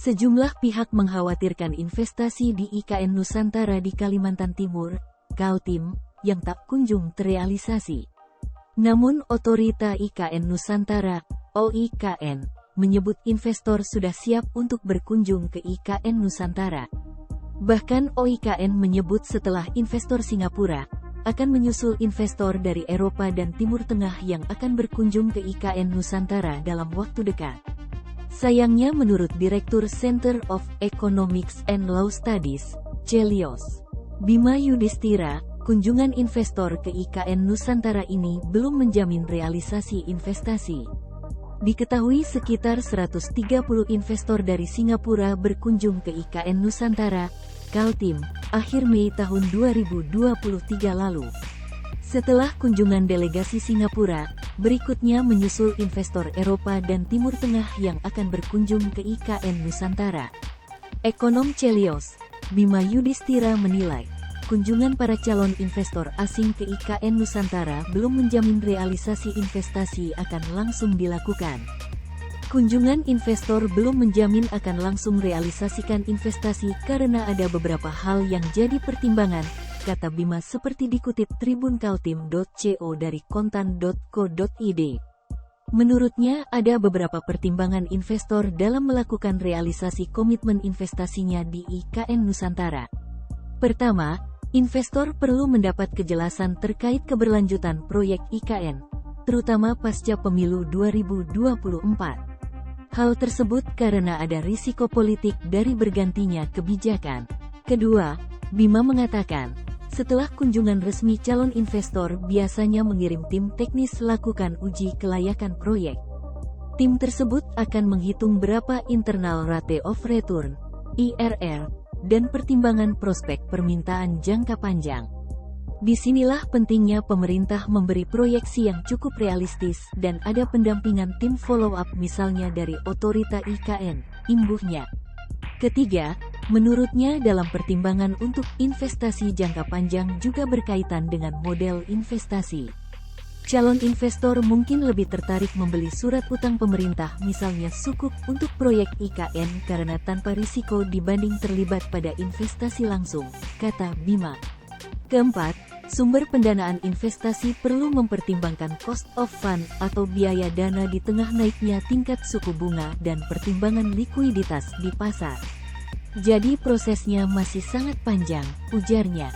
Sejumlah pihak mengkhawatirkan investasi di IKN Nusantara di Kalimantan Timur, Kaltim, yang tak kunjung terrealisasi. Namun Otorita IKN Nusantara, OIKN, menyebut investor sudah siap untuk berkunjung ke IKN Nusantara. Bahkan OIKN menyebut setelah investor Singapura, akan menyusul investor dari Eropa dan Timur Tengah yang akan berkunjung ke IKN Nusantara dalam waktu dekat. Sayangnya menurut Direktur Center of Economics and Law Studies, Celios Bima Yudhistira, kunjungan investor ke IKN Nusantara ini belum menjamin realisasi investasi. Diketahui sekitar 130 investor dari Singapura berkunjung ke IKN Nusantara, Kaltim, akhir Mei tahun 2023 lalu. Setelah kunjungan delegasi Singapura, berikutnya menyusul investor Eropa dan Timur Tengah yang akan berkunjung ke IKN Nusantara. Ekonom Celios Bima Yudhistira menilai, kunjungan para calon investor asing ke IKN Nusantara belum menjamin realisasi investasi akan langsung dilakukan. Kunjungan investor belum menjamin akan langsung realisasikan investasi karena ada beberapa hal yang jadi pertimbangan, kata Bima seperti dikutip tribunkaltim.co dari kontan.co.id. Menurutnya ada beberapa pertimbangan investor dalam melakukan realisasi komitmen investasinya di IKN Nusantara. Pertama, investor perlu mendapat kejelasan terkait keberlanjutan proyek IKN, terutama pasca pemilu 2024. Hal tersebut karena ada risiko politik dari bergantinya kebijakan. Kedua, Bima mengatakan, setelah kunjungan resmi calon investor biasanya mengirim tim teknis lakukan uji kelayakan proyek. Tim tersebut akan menghitung berapa internal rate of return, IRR, dan pertimbangan prospek permintaan jangka panjang. Disinilah pentingnya pemerintah memberi proyeksi yang cukup realistis dan ada pendampingan tim follow-up misalnya dari Otorita IKN, imbuhnya. Ketiga, menurutnya dalam pertimbangan untuk investasi jangka panjang juga berkaitan dengan model investasi. Calon investor mungkin lebih tertarik membeli surat utang pemerintah misalnya sukuk untuk proyek IKN karena tanpa risiko dibanding terlibat pada investasi langsung, kata Bima. Keempat, sumber pendanaan investasi perlu mempertimbangkan cost of fund atau biaya dana di tengah naiknya tingkat suku bunga dan pertimbangan likuiditas di pasar. Jadi prosesnya masih sangat panjang, ujarnya.